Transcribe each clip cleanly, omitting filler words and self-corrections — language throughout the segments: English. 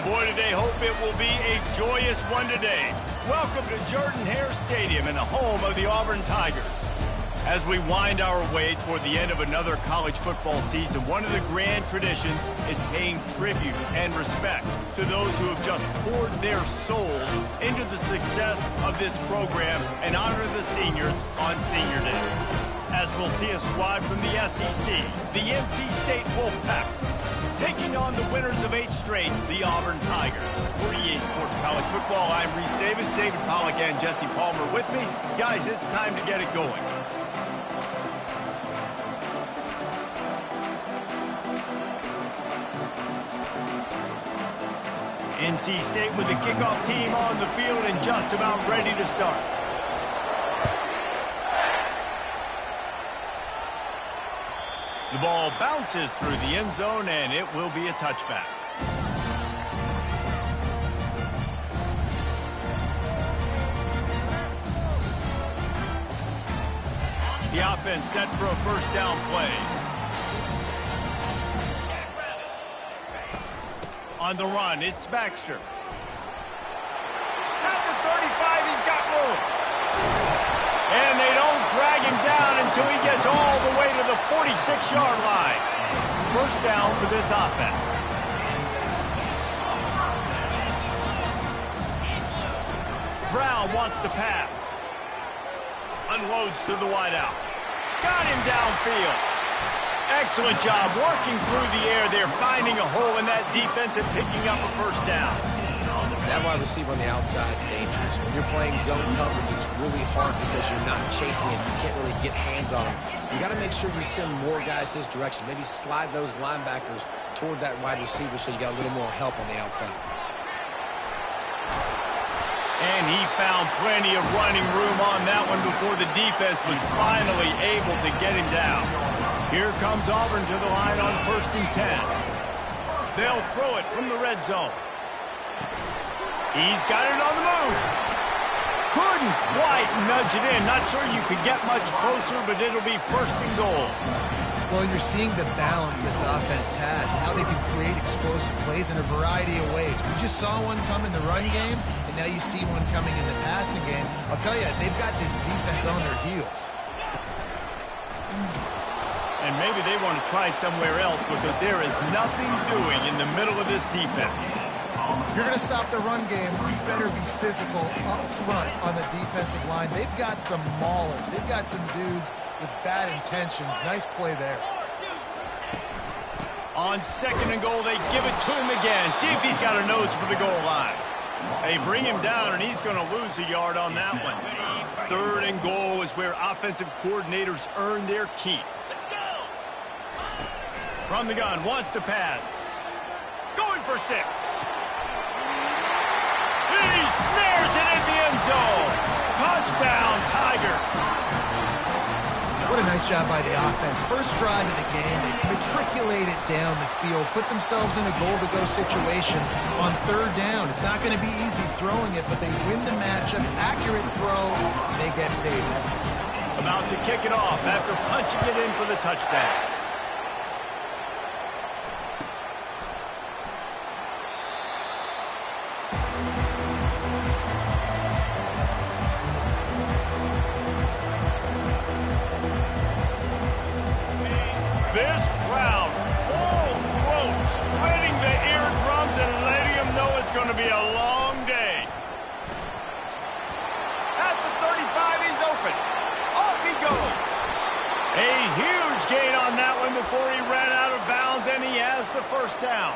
And boy, do they hope it will be a joyous one today. Welcome to Jordan-Hare Stadium and the home of the Auburn Tigers. As we wind our way toward the end of another college football season, one of the grand traditions is paying tribute and respect to those who have just poured their souls into the success of this program and honor the seniors on Senior Day. As we'll see a squad from the SEC, the NC State Wolfpack, taking on the winners of 8 straight, the Auburn Tigers. For EA Sports College Football, I'm Reese Davis, David Pollack, and Jesse Palmer with me. Guys, it's time to get it going. NC State with the kickoff team on the field and just about ready to start. The ball bounces through the end zone, and it will be a touchback. The offense set for a first down play. On the run, it's Baxter. At the 35, he's got room. And they don't drag him down until he gets all the way to the 46-yard line. First down for this offense. Brown wants to pass. Unloads to the wideout. Got him downfield. Excellent job working through the air there, finding a hole in that defense and picking up a first down. That wide receiver on the outside is dangerous. When you're playing zone coverage, it's really hard because you're not chasing him. You can't really get hands on him. You got to make sure you send more guys his direction. Maybe slide those linebackers toward that wide receiver so you got a little more help on the outside. And he found plenty of running room on that one before the defense was finally able to get him down. Here comes Auburn to the line on 1st and 10. They'll throw it from the red zone. He's got it on the move. Couldn't quite nudge it in. Not sure you could get much closer, but it'll be 1st and goal. Well, you're seeing the balance this offense has, how they can create explosive plays in a variety of ways. We just saw one come in the run game, and now you see one coming in the passing game. I'll tell you, they've got this defense on their heels. And maybe they want to try somewhere else because there is nothing doing in the middle of this defense. If you're going to stop the run game, you better be physical up front on the defensive line. They've got some maulers. They've got some dudes with bad intentions. Nice play there. On 2nd and goal, they give it to him again. See if he's got a nose for the goal line. They bring him down, and he's going to lose a yard on that one. 3rd and goal is where offensive coordinators earn their keep. From the gun, wants to pass. Going for 6. He snares it in the end zone. Touchdown, Tigers. What a nice job by the offense. First drive of the game, they matriculate it down the field, put themselves in a goal-to-go situation on 3rd down. It's not going to be easy throwing it, but they win the matchup. Accurate throw, they get paid. About to kick it off after punching it in for the touchdown. This crowd, full throat, spreading the eardrums and letting them know it's going to be a long day. At the 35, he's open. Off he goes. A huge gain on that one before he ran out of bounds, and he has the first down.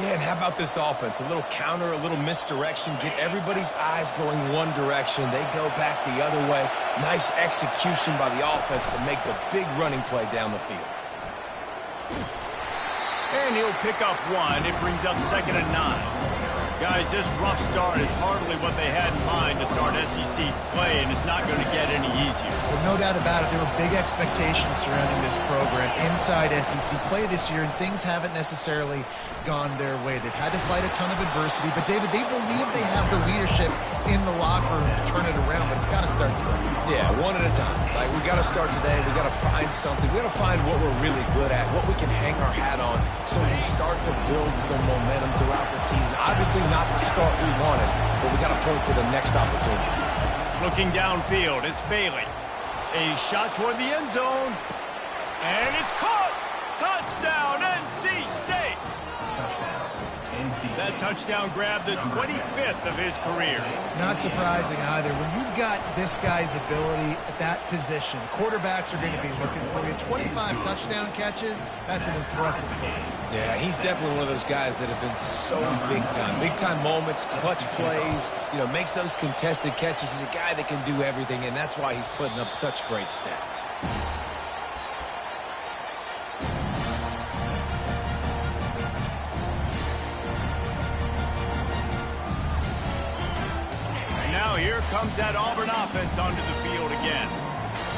Yeah, and how about this offense? A little counter, a little misdirection, get everybody's eyes going one direction. They go back the other way. Nice execution by the offense to make the big running play down the field. And he'll pick up 1. It brings up 2nd and 9. Guys, this rough start is hardly what they had in mind to start SEC play, and it's not going to get any easier. Well, no doubt about it. There were big expectations surrounding this program inside SEC play this year, and things haven't necessarily gone their way. They've had to fight a ton of adversity, but, David, they believe they have the leadership in the locker room to turn it around, but it's got to start today. Yeah, one at a time. Like, we got to start today. We got to find something. We got to find what we're really good at, what we can hang our hat on, so we can start to build some momentum throughout the season. Obviously, not the start we wanted, but we got to point to the next opportunity. Looking downfield, it's Bailey. A shot toward the end zone, and it's caught. Touchdown, NC State. That touchdown grabbed the 25th of his career. Not surprising either. When you've got this guy's ability at that position, quarterbacks are going to be looking for you. 25 touchdown catches, that's an impressive feat. Yeah, he's definitely one of those guys that have been so big time. Big time moments, clutch plays, makes those contested catches. He's a guy that can do everything, and that's why he's putting up such great stats. Now here comes that Auburn offense onto the field again.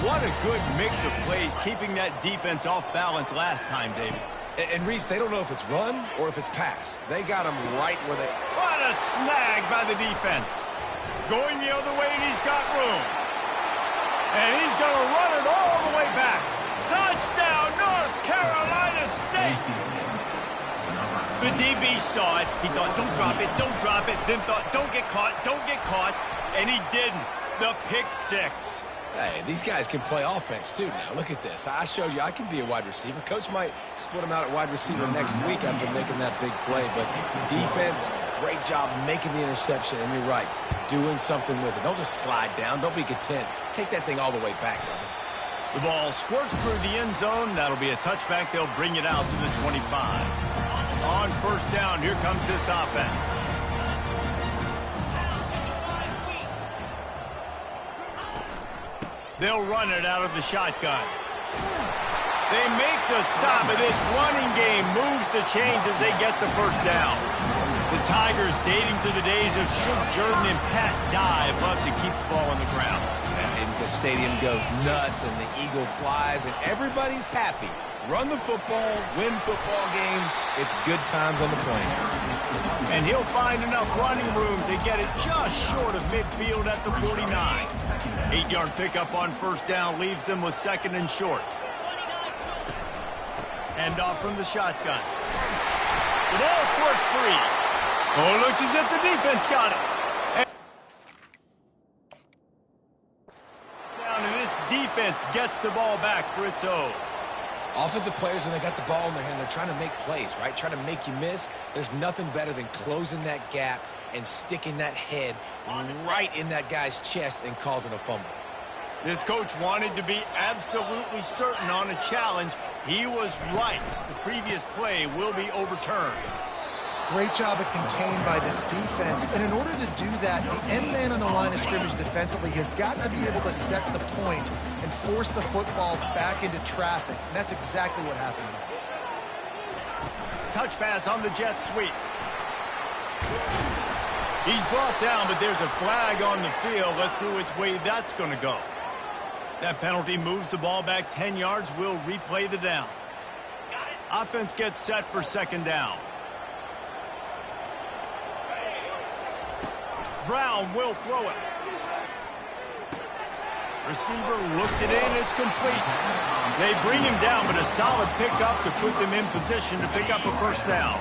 What a good mix of plays, keeping that defense off balance last time, David. And Reese, they don't know if it's run or if it's pass. They got him right where they... What a snag by the defense. Going the other way, and he's got room. And he's going to run it all the way back. Touchdown, North Carolina State. The DB saw it. He thought, don't drop it, then thought, don't get caught, and he didn't. The pick six. Hey, these guys can play offense, too, now. Look at this. I showed you I can be a wide receiver. Coach might split him out at wide receiver next week after making that big play, but defense, great job making the interception, and you're right, doing something with it. Don't just slide down. Don't be content. Take that thing all the way back, brother. The ball squirts through the end zone. That'll be a touchback. They'll bring it out to the 25. On first down, here comes this offense. They'll run it out of the shotgun. They make the stop, and this running game moves the chains as they get the first down. The Tigers, dating to the days of Shook Jordan and Pat Dye, love to keep the ball on the ground. And the stadium goes nuts, and the eagle flies, and everybody's happy. Run the football, win football games. It's good times on the Plains. And he'll find enough running room to get it just short of midfield at the 49. 8-yard pickup on first down leaves them with second and short. Hand off from the shotgun. The ball squirts free. Oh, looks as if the defense got it. And this defense gets the ball back for its own. Offensive players, when they got the ball in their hand, they're trying to make plays, right? Trying to make you miss. There's nothing better than closing that gap and sticking that head right in that guy's chest and causing a fumble. This coach wanted to be absolutely certain on a challenge. He was right. The previous play will be overturned. Great job of contained by this defense. And in order to do that, the end man on the line of scrimmage defensively has got to be able to set the point and force the football back into traffic. And that's exactly what happened. Touch pass on the jet sweep. He's brought down, but there's a flag on the field. Let's see which way that's going to go. That penalty moves the ball back 10 yards. We'll replay the down. Offense gets set for second down. Brown will throw it. Receiver looks it in. It's complete. They bring him down, but a solid pickup to put them in position to pick up a first down.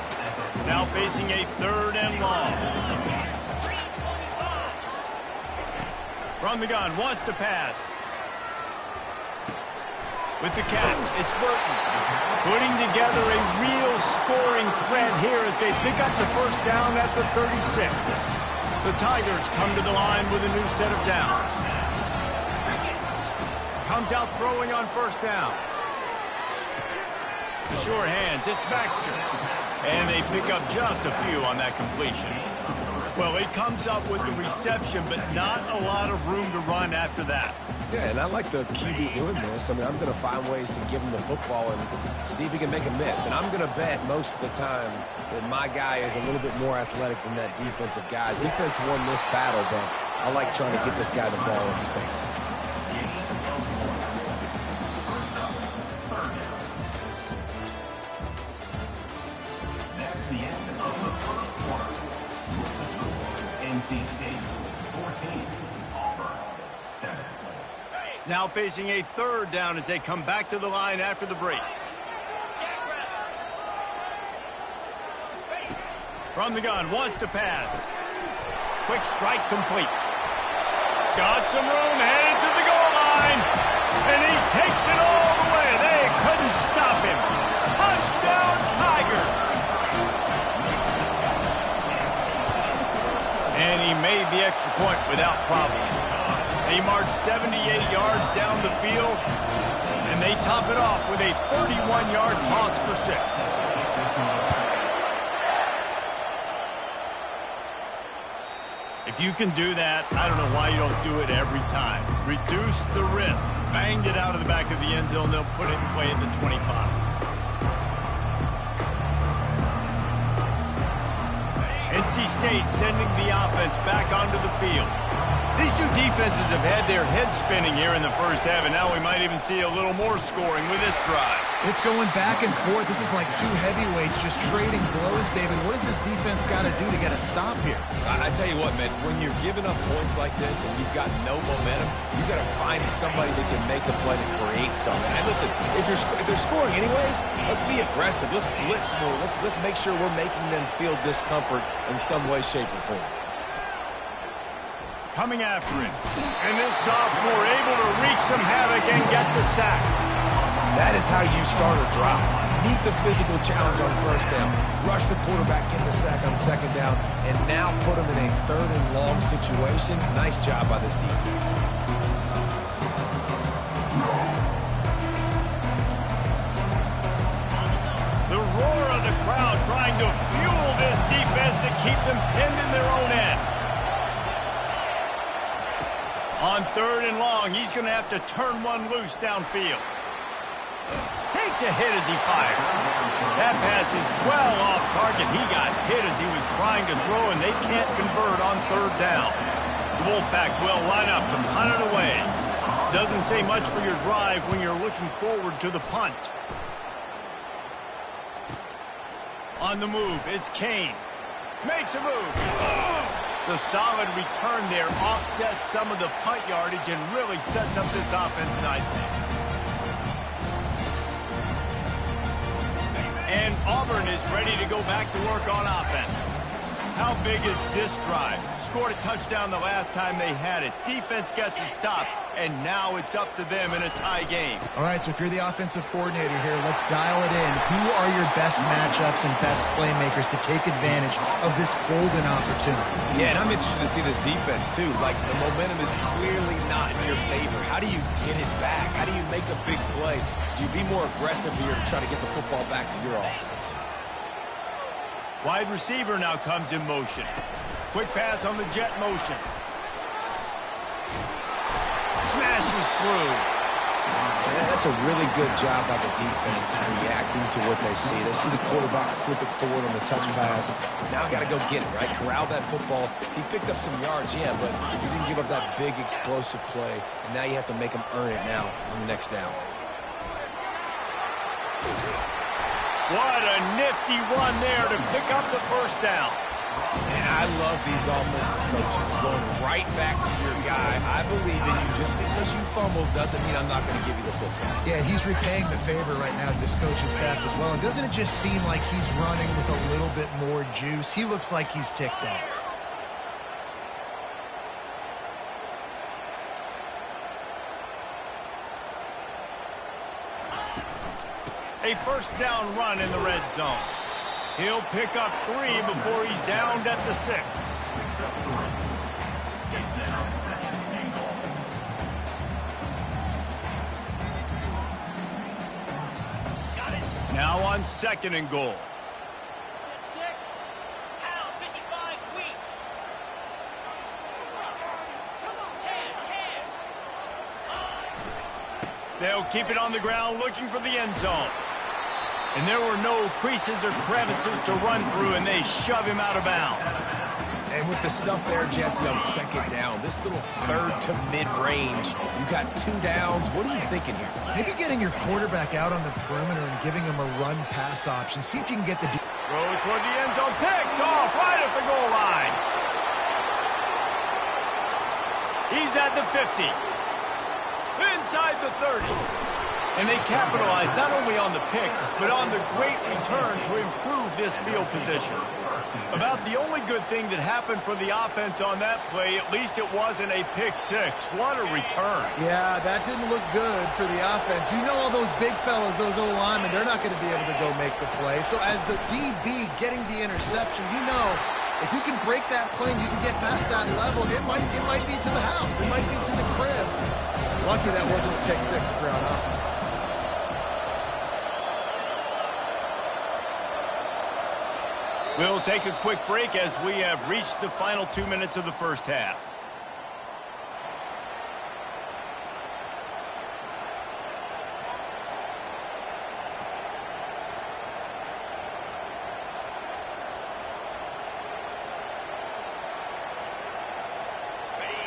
Now facing a third and long. From the gun, wants to pass. With the catch, it's Burton. Putting together a real scoring threat here as they pick up the first down at the 36. The Tigers come to the line with a new set of downs. Comes out throwing on first down. The sure hands, it's Baxter. And they pick up just a few on that completion. Well, it comes up with the reception, but not a lot of room to run after that. Yeah, and I like the QB doing this. I mean, I'm going to find ways to give him the football and see if he can make a miss. And I'm going to bet most of the time that my guy is a little bit more athletic than that defensive guy. Defense won this battle, but I like trying to get this guy the ball in space. Now facing a third down as they come back to the line after the break. From the gun, wants to pass. Quick strike complete. Got some room, headed to the goal line. And he takes it all the way. They couldn't stop him. Touchdown, Tiger. And he made the extra point without problem. They march 78 yards down the field, and they top it off with a 31-yard toss for 6. If you can do that, I don't know why you don't do it every time. Reduce the risk. Banged it out of the back of the end zone. They'll put it away at the 25. NC State sending the offense back onto the field. These two defenses have had their heads spinning here in the first half, and now we might even see a little more scoring with this drive. It's going back and forth. This is like two heavyweights just trading blows, David. What does this defense got to do to get a stop here? I tell you what, man, when you're giving up points like this and you've got no momentum, you got to find somebody that can make a play to create something. And listen, if they're scoring anyways, let's be aggressive. Let's blitz more. Let's make sure we're making them feel discomfort in some way, shape, or form. Coming after him. And this sophomore able to wreak some havoc and get the sack. That is how you start a drive. Meet the physical challenge on first down. Rush the quarterback, get the sack on second down, and now put him in a third and long situation. Nice job by this defense. The roar of the crowd trying to fuel this defense to keep them pinned in their own end. On third and long, he's going to have to turn one loose downfield. Takes a hit as he fires. That pass is well off target. He got hit as he was trying to throw, and they can't convert on third down. The Wolfpack will line up to punt it away. Doesn't say much for your drive when you're looking forward to the punt. On the move, it's Kane. Makes a move. The solid return there offsets some of the punt yardage and really sets up this offense nicely. And Auburn is ready to go back to work on offense. How big is this drive? Scored a touchdown the last time they had it. Defense gets a stop, and now it's up to them in a tie game. All right, so if you're the offensive coordinator here, let's dial it in. Who are your best matchups and best playmakers to take advantage of this golden opportunity? Yeah, and I'm interested to see this defense, too. Like, the momentum is clearly not in your favor. How do you get it back? How do you make a big play? Do you be more aggressive here to try to get the football back to your offense? Wide receiver now comes in motion. Quick pass on the jet motion. Smashes through. Yeah, that's a really good job by the defense reacting to what they see. They see the quarterback flip it forward on the touch pass. Now got to go get it, right? Corral that football. He picked up some yards, yeah, but he didn't give up that big explosive play. And now you have to make him earn it now on the next down. What a nifty run there to pick up the first down. And I love these offensive coaches going right back to your guy. I believe in you. Just because you fumbled doesn't mean I'm not going to give you the football. Yeah, he's repaying the favor right now to this coaching staff as well. And doesn't it just seem like he's running with a little bit more juice? He looks like he's ticked off. A first down run in the red zone. He'll pick up 3 before he's downed at the 6. Now on second and goal. They'll keep it on the ground looking for the end zone. And there were no creases or crevices to run through, and they shove him out of bounds. And with the stuff there, Jesse, on second down, this little third to mid-range, you got 2 downs. What are you thinking here? Maybe getting your quarterback out on the perimeter and giving him a run-pass option. See if you can get the... Throw toward the end zone, picked off right at the goal line. He's at the 50. Inside the 30. And they capitalized not only on the pick, but on the great return to improve this field position. About the only good thing that happened for the offense on that play, at least it wasn't a pick six. What a return. Yeah, that didn't look good for the offense. You know all those big fellas, those O-linemen, they're not going to be able to go make the play. So as the DB getting the interception, you know, if you can break that play and you can get past that level, it might be to the house. It might be to the crib. Lucky that wasn't a pick six for our offense. We'll take a quick break as we have reached the final 2 minutes of the first half.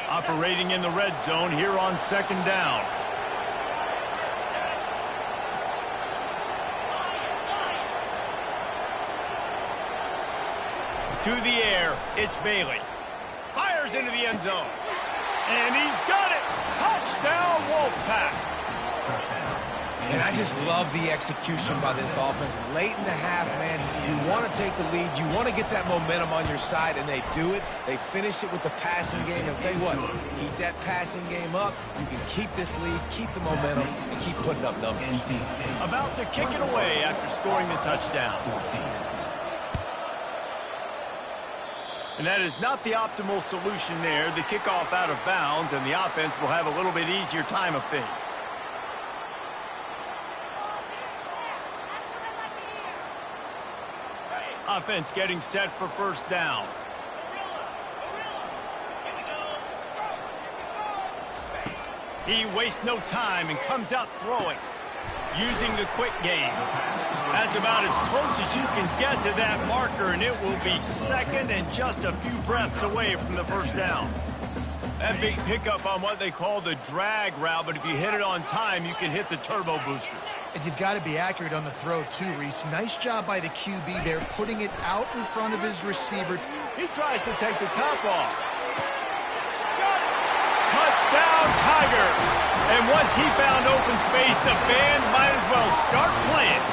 Operating in the red zone here on second down. To the air, it's Bailey. Fires into the end zone. And he's got it. Touchdown, Wolfpack. And I just love the execution by this offense. Late in the half, man, you want to take the lead. You want to get that momentum on your side, and they do it. They finish it with the passing game. And I'll tell you what, keep that passing game up. You can keep this lead, keep the momentum, and keep putting up numbers. About to kick it away after scoring the touchdown. And that is not the optimal solution there. The kickoff out of bounds, and the offense will have a little bit easier time of things. Offense getting set for first down. He wastes no time and comes out throwing, using the quick game. That's about as close as you can get to that marker, and it will be second and just a few breaths away from the first down. That big pickup on what they call the drag route, but if you hit it on time, you can hit the turbo boosters. And you've got to be accurate on the throw, too, Reese. Nice job by the QB there, putting it out in front of his receiver. He tries to take the top off. Touchdown, Tiger! And once he found open space, the band might as well start playing.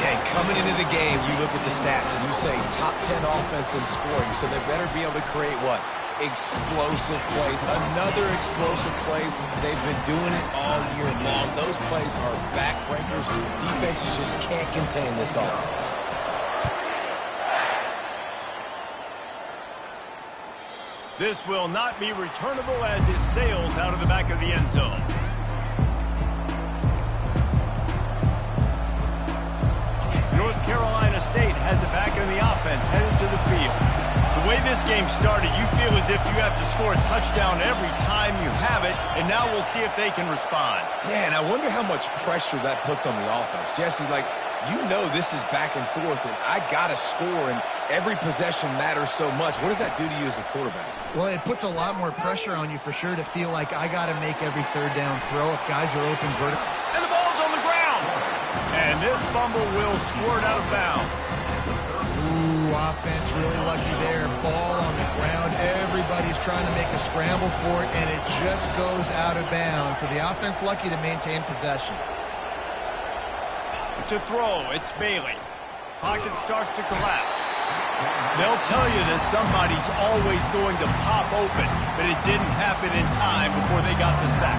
Yeah, coming into the game, you look at the stats and you say top 10 offense in scoring, so they better be able to create what? Explosive plays. Another explosive plays. They've been doing it all year long. Those plays are backbreakers. Defenses just can't contain this offense. This will not be returnable as it sails out of the back of the end zone. North Carolina State has it back in the offense, headed to the field. The way this game started, you feel as if you have to score a touchdown every time you have it, and now we'll see if they can respond. Yeah, and I wonder how much pressure that puts on the offense. Jesse, like, you know this is back and forth, and I got to score, and every possession matters so much. What does that do to you as a quarterback? Well, it puts a lot more pressure on you for sure to feel like I got to make every third down throw if guys are open vertical. And the ball's on the ground. And this fumble will squirt out of bounds. Ooh, offense really lucky there. Ball on the ground. Everybody's trying to make a scramble for it, and it just goes out of bounds. So the offense lucky to maintain possession. To throw, it's Bailey. Pocket starts to collapse. They'll tell you that somebody's always going to pop open, but it didn't happen in time before they got the sack.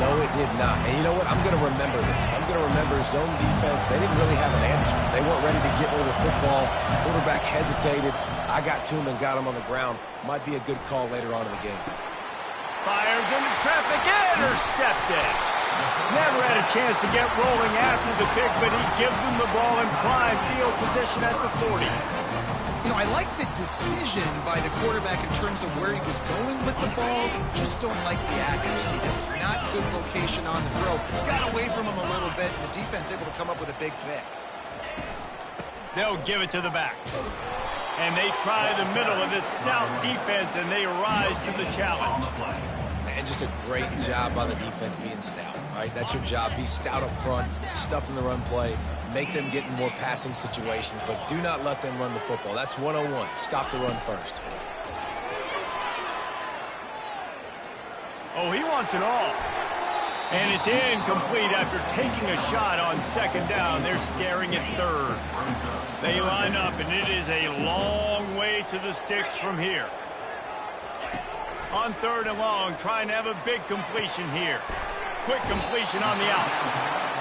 No, it did not. And you know what? I'm going to remember this. I'm going to remember zone defense. They didn't really have an answer. They weren't ready to get rid of the football. Quarterback hesitated. I got to him and got him on the ground. Might be a good call later on in the game. Fires into traffic, intercepted. Never had a chance to get rolling after the pick, but he gives them the ball in prime field position at the 40. You know, I like the decision by the quarterback in terms of where he was going with the ball. Just don't like the accuracy. That was not good location on the throw. Got away from him a little bit, and the defense able to come up with a big pick. They'll give it to the back. And they try the middle of this stout defense, and they rise to the challenge. And just a great job by the defense being stout, right? That's your job. Be stout up front, stuff in the run play, make them get in more passing situations, but do not let them run the football. That's 101. Stop the run first. Oh, he wants it all. And it's incomplete after taking a shot on second down. They're scaring at third. They line up, and it is a long way to the sticks from here. On third and long, trying to have a big completion here. Quick completion on the out.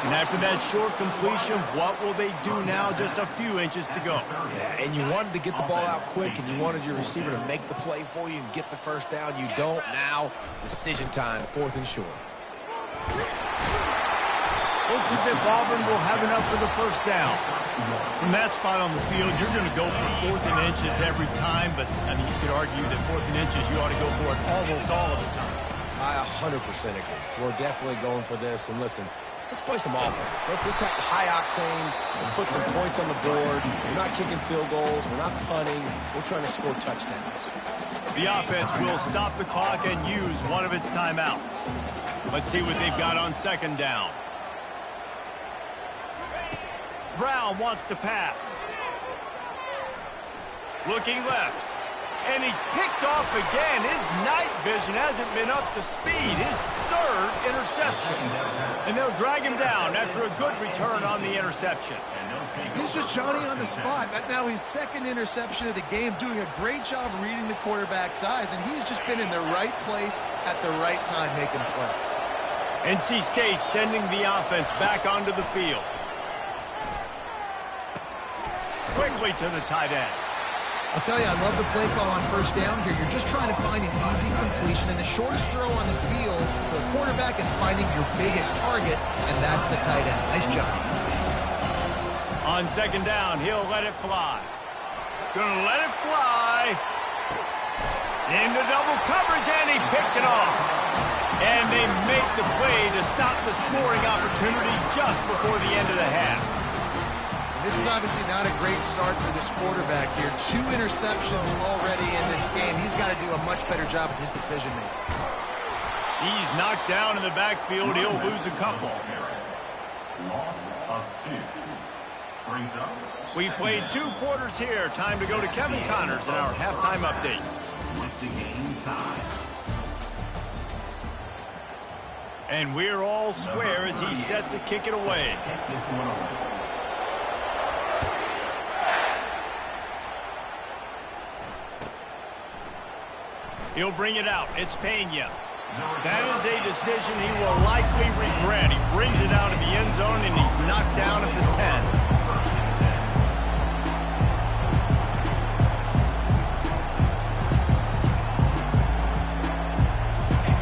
And after that short completion, what will they do now? Just a few inches to go. Yeah, and you wanted to get the ball out quick, and you wanted your receiver to make the play for you and get the first down. You don't now. Decision time, fourth and short. Looks as if Auburn will have enough for the first down. From that spot on the field, you're going to go for fourth and inches every time, but I mean, you could argue that fourth and inches, you ought to go for it almost all of the time. I 100% agree. We're definitely going for this, and listen, let's play some offense. Let's have high octane. Let's put some points on the board. We're not kicking field goals. We're not punting. We're trying to score touchdowns. The offense will stop the clock and use one of its timeouts. Let's see what they've got on second down. Brown wants to pass. Looking left. And he's picked off again. His night vision hasn't been up to speed. His third interception. And they'll drag him down after a good return on the interception. He's just Johnny on the spot. That now his second interception of the game, doing a great job reading the quarterback's eyes, and he's just been in the right place at the right time making plays. NC State sending the offense back onto the field. Quickly to the tight end. I'll tell you, I love the play call on first down here. You're just trying to find an easy completion, and the shortest throw on the field for the quarterback is finding your biggest target, and that's the tight end. Nice job. On second down, he'll let it fly. Gonna let it fly. Into double coverage, and he picked it off. And they make the play to stop the scoring opportunity just before the end of the half. This is obviously not a great start for this quarterback here. 2 interceptions already in this game. He's got to do a much better job with his decision-making. He's knocked down in the backfield. He'll lose a couple. Loss of 2. Brings up. We've played 2 quarters here. Time to go to Kevin Connors in our halftime update. With the game tied. And we're all square as he's set to kick it away. This one away. He'll bring it out. It's Pena. That is a decision he will likely regret. He brings it out of the end zone, and he's knocked down at the 10.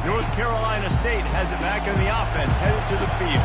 North Carolina State has it back in the offense, headed to the field.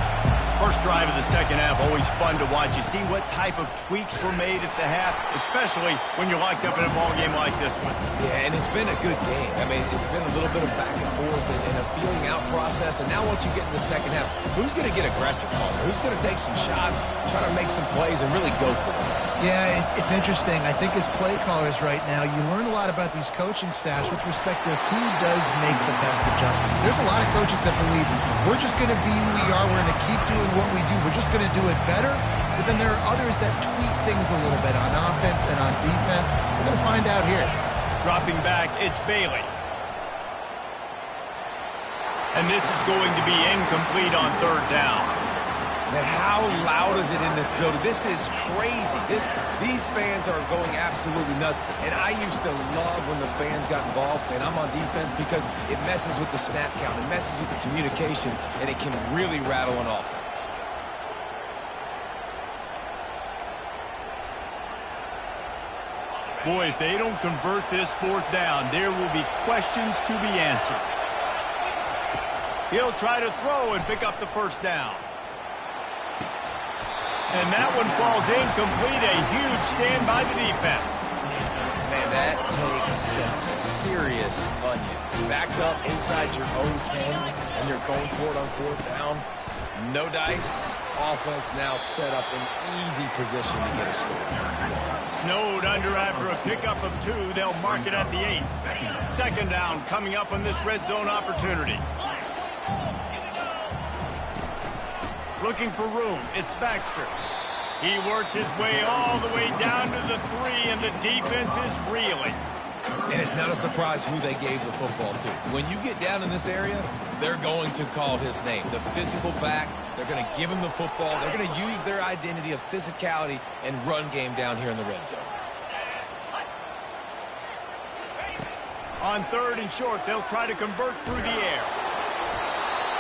First drive of the second half, always fun to watch. You see what type of tweaks were made at the half, especially when you're locked up in a ball game like this one. Yeah, and it's been a good game. I mean, it's been a little bit of back and forth and a feeling out process. And now once you get in the second half, who's going to get aggressive on it? Who's going to take some shots, try to make some plays, and really go for it? Yeah, it's interesting. I think as play callers right now, you learn a lot about these coaching staffs with respect to who does make the best adjustments. There's a lot of coaches that believe we're just going to be who we are. We're going to keep doing what we do. We're just going to do it better. But then there are others that tweak things a little bit on offense and on defense. We're going to find out here. Dropping back, it's Bailey. And this is going to be incomplete on third down. Man, how loud is it in this building? This is crazy. These fans are going absolutely nuts. And I used to love when the fans got involved, and I'm on defense because it messes with the snap count. It messes with the communication, and it can really rattle an offense. Boy, if they don't convert this fourth down, there will be questions to be answered. He'll try to throw and pick up the first down. And that one falls incomplete. A huge stand by the defense. Man, that takes some serious onions. Backed up inside your own 10, and you're going for it on fourth down. No dice. Offense now set up in easy position to get a score. Snowed under after a pickup of 2. They'll mark it at the 8. Second down coming up on this red zone opportunity. Looking for room. It's Baxter. He works his way all the way down to the 3, and the defense is reeling. And it's not a surprise who they gave the football to. When you get down in this area, they're going to call his name. The physical back, they're going to give him the football. They're going to use their identity of physicality and run game down here in the red zone. On 3rd and short, they'll try to convert through the air.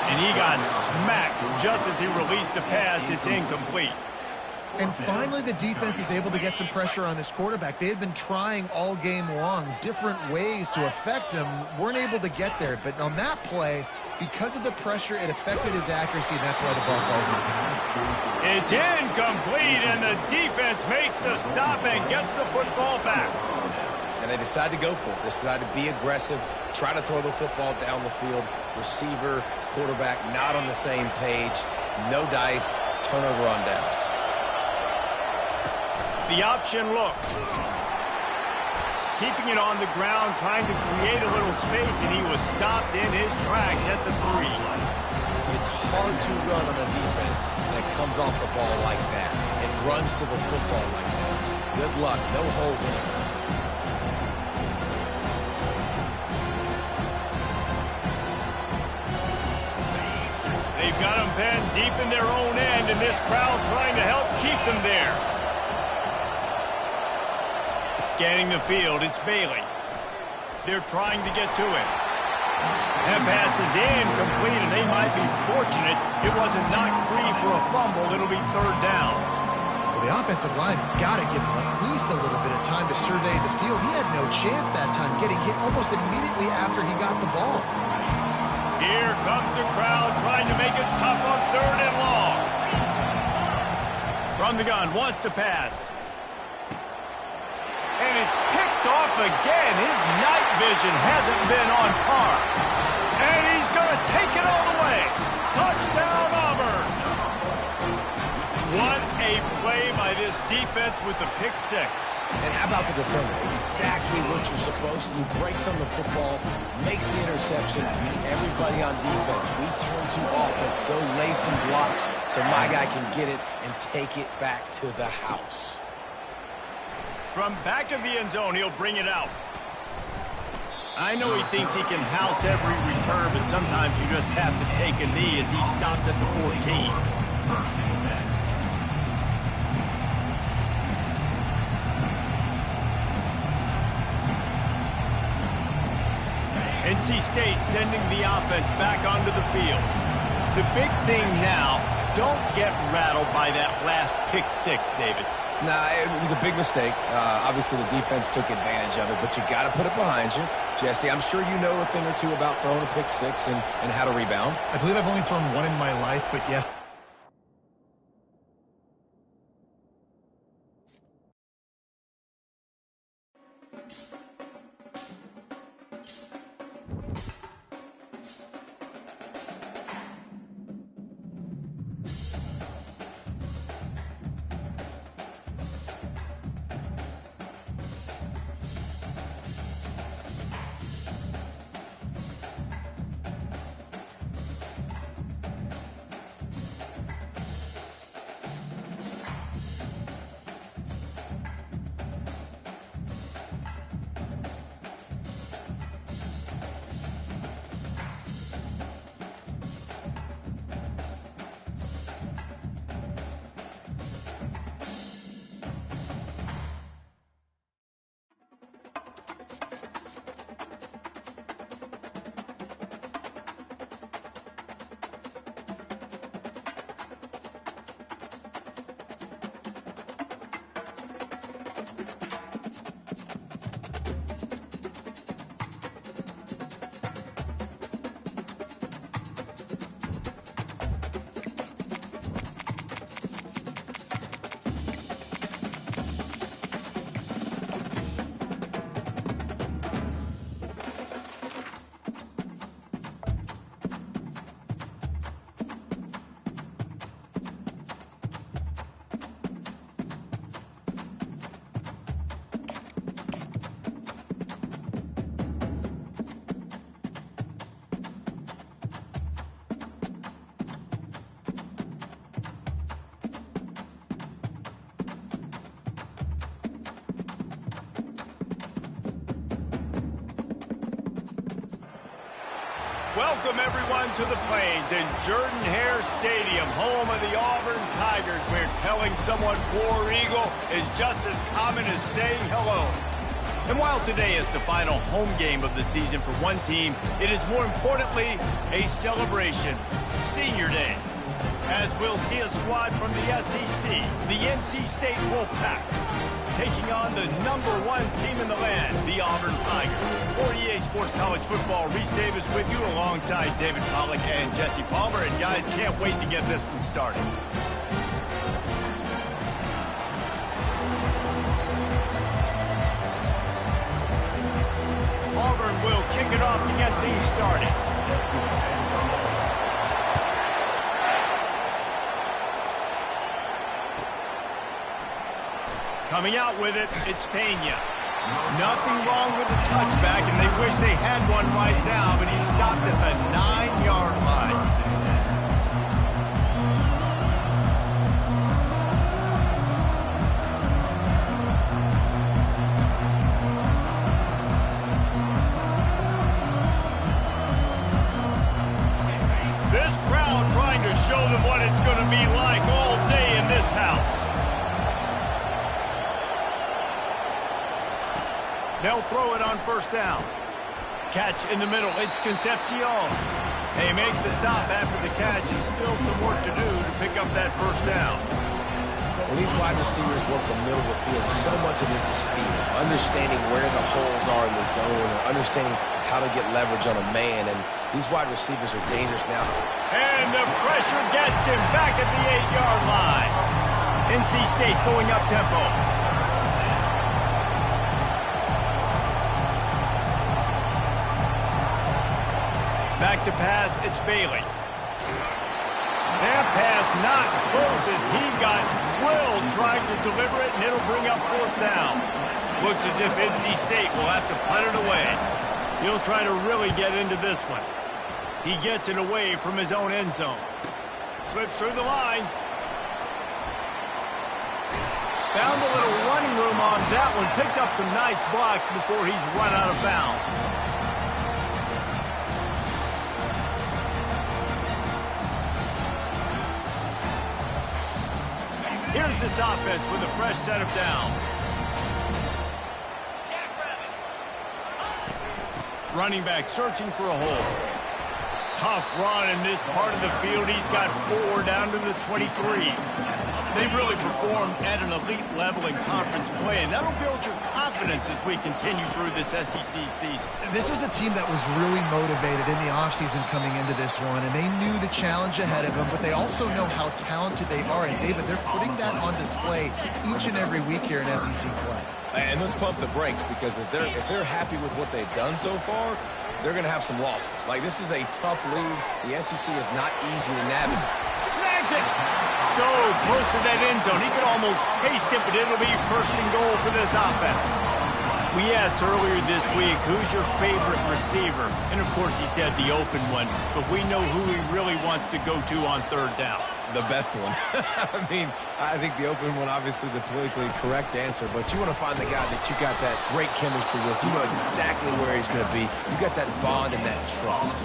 And he got smacked just as he released the pass. It's incomplete. And finally, the defense is able to get some pressure on this quarterback. They had been trying all game long different ways to affect him. Weren't able to get there. But on that play, because of the pressure, it affected his accuracy, and that's why the ball falls incomplete. It's incomplete, and the defense makes the stop and gets the football back. And they decide to go for it. They decide to be aggressive, try to throw the football down the field. Receiver, quarterback, not on the same page. No dice, turnover on downs. The option look. Keeping it on the ground, trying to create a little space, and he was stopped in his tracks at the 3. It's hard to run on a defense that comes off the ball like that and runs to the football like that. Good luck. No holes in it. They've got them penned deep in their own end, and this crowd trying to help keep them there. Scanning the field, it's Bailey. They're trying to get to him. That pass is incomplete, and they might be fortunate it wasn't knocked free for a fumble. It'll be 3rd down. Well, the offensive line has got to give him at least a little bit of time to survey the field. He had no chance that time, getting hit almost immediately after he got the ball. Here comes the crowd trying to make it tough on 3rd and long. From the gun, wants to pass. And it's picked off again. His night vision hasn't been on par. And he's going to take it all the way. Touchdown, Auburn. What a play by this defense with the pick 6. And how about the defender? Exactly what you're supposed to do. Breaks on the football, makes the interception. Everybody on defense, we turn to offense. Go lay some blocks so my guy can get it and take it back to the house. From back of the end zone, he'll bring it out. I know he thinks he can house every return, but sometimes you just have to take a knee as he stopped at the 14. NC State sending the offense back onto the field. The big thing now, don't get rattled by that last pick 6, David. Nah, it was a big mistake. Obviously, the defense took advantage of it, but you got to put it behind you. Jesse, I'm sure you know a thing or two about throwing a pick 6 and how to rebound. I believe I've only thrown one in my life, but yes. Welcome, everyone, to the Plains in Jordan-Hare Stadium, home of the Auburn Tigers, where telling someone War Eagle is just as common as saying hello. And while today is the final home game of the season for one team, it is more importantly a celebration, Senior Day, as we'll see a squad from the SEC, the NC State Wolfpack, taking on the #1 team in the land, the Auburn Tigers. For EA Sports College Football, Reese Davis with you alongside David Pollack and Jesse Palmer. And guys, can't wait to get this one started. Auburn will kick it off to get things started. Coming out with it, it's Pena. Nothing wrong with the touchback, and they wish they had one right now, but he stopped at the 9-yard line. This crowd trying to show them what it's going to be like all day in this house. They'll throw it on first down. Catch in the middle. It's Concepcion. They make the stop after the catch, and still some work to do to pick up that first down. When these wide receivers work the middle of the field, so much of this is feel. Understanding where the holes are in the zone, or understanding how to get leverage on a man. And these wide receivers are dangerous now. And the pressure gets him back at the 8-yard line. NC State going up tempo. Back to pass, it's Bailey. That pass not close as he got drilled trying to deliver it, and it'll bring up fourth down. Looks as if NC State will have to punt it away. He'll try to really get into this one. He gets it away from his own end zone. Slips through the line. Found a little running room on that one. Picked up some nice blocks before he's run out of bounds. Here's this offense with a fresh set of downs. Running back searching for a hole. Tough run in this part of the field. He's got 4 down to the 23. They've really performed at an elite level in conference play, and that'll build your confidence as we continue through this SEC season. This was a team that was really motivated in the offseason coming into this one, and they knew the challenge ahead of them, but they also know how talented they are. And, David, they're putting that on display each and every week here in SEC play. And let's pump the brakes, because if they're happy with what they've done so far, they're going to have some losses. Like, this is a tough league. The SEC is not easy to navigate. Snags it. So close to that end zone. He could almost taste it, but it'll be first and goal for this offense. We asked earlier this week, who's your favorite receiver? And, of course, he said the open one. But we know who he really wants to go to on third down. The best one. I mean, I think the open one, obviously the politically correct answer, but you want to find the guy that you got that great chemistry with. You know exactly where he's going to be. You got that bond and that trust.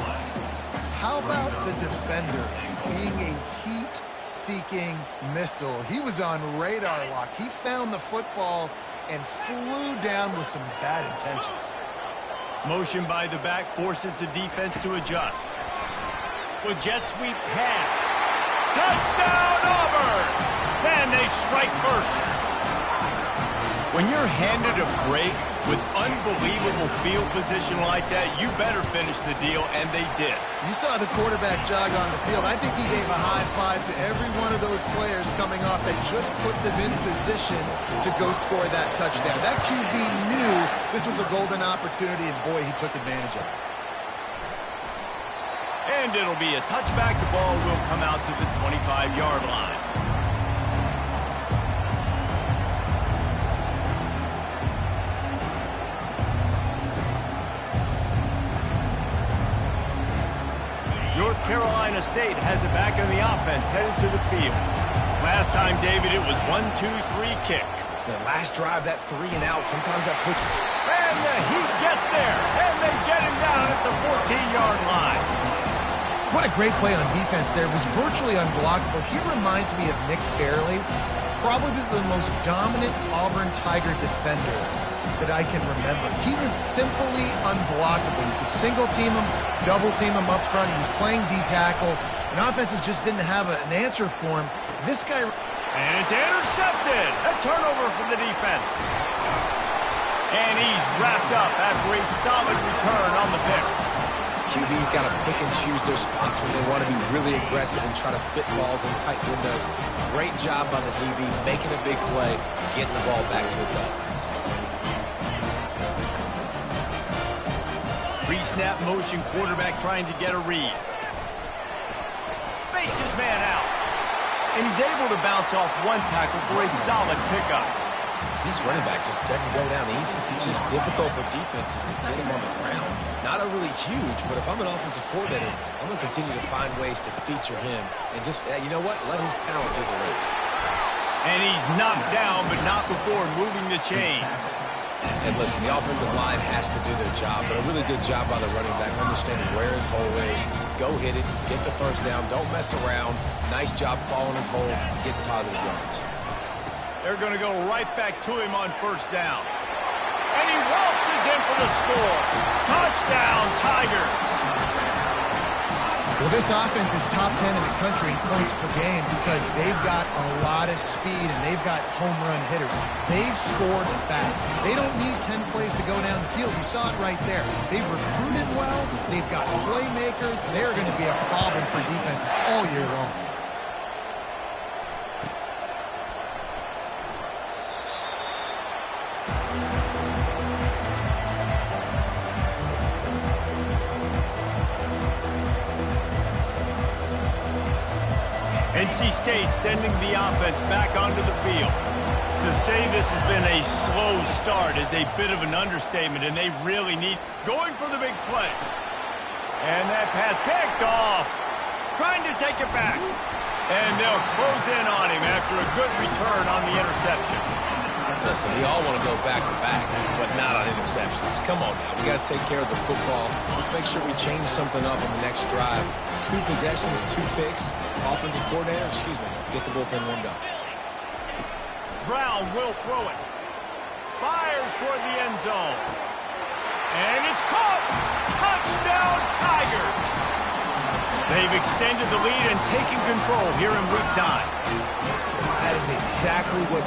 How about the defender being a heat-seeking missile? He was on radar lock. He found the football and flew down with some bad intentions. Motion by the back forces the defense to adjust. With jet sweep pass. Touchdown, Auburn! Then they strike first. When you're handed a break with unbelievable field position like that, you better finish the deal, and they did. You saw the quarterback jog on the field. I think he gave a high five to every one of those players coming off that just put them in position to go score that touchdown. That QB knew this was a golden opportunity, and boy, he took advantage of it. And it'll be a touchback. The ball will come out to the 25-yard line. North Carolina State has it back in the offense, headed to the field. Last time, David, it was 1-2-3 kick. The last drive, that 3 and out, sometimes that puts... And the Heat gets there, and they get him down at the 14-yard line. What a great play on defense there. It was virtually unblockable. He reminds me of Nick Fairley, probably the most dominant Auburn Tiger defender that I can remember. He was simply unblockable. You could single team him, double team him up front. He was playing D-tackle, and offenses just didn't have an answer for him. This guy... And it's intercepted. A turnover for the defense. And he's wrapped up after a solid return on the pick. QB's got to pick and choose their spots when they want to be really aggressive and try to fit balls in tight windows. Great job by the DB, making a big play, getting the ball back to its offense. Pre-snap motion quarterback trying to get a read. Fakes his man out. And he's able to bounce off one tackle for a solid pickup. This running back just doesn't go down easy. He's just difficult for defenses to get him on the ground. Not overly huge, but if I'm an offensive coordinator, I'm going to continue to find ways to feature him. And just, you know what? Let his talent do the rest. And he's knocked down, but not before moving the chains. And listen, the offensive line has to do their job, but a really good job by the running back, understanding where his hole is. Go hit it, get the first down, don't mess around. Nice job following his hole, getting positive yards. They're going to go right back to him on first down. And he waltzes in for the score. Touchdown, Tigers. Well, this offense is top 10 in the country in points per game because they've got a lot of speed and they've got home run hitters. They've scored fast. They don't need 10 plays to go down the field. You saw it right there. They've recruited well. They've got playmakers. They're going to be a problem for defenses all year long. NC State sending the offense back onto the field. To say this has been a slow start is a bit of an understatement, and they really need going for the big play. And that pass picked off. Trying to take it back. And they'll close in on him after a good return on the interception. Listen, we all want to go back-to-back, but not on interceptions. Come on now. We got to take care of the football. Let's make sure we change something up on the next drive. 2 possessions, 2 picks. Offensive coordinator, get the bullpen warmed up. Brown will throw it. Fires toward the end zone. And it's caught. Touchdown, Tigers. They've extended the lead and taken control here in Week 9. That is exactly what...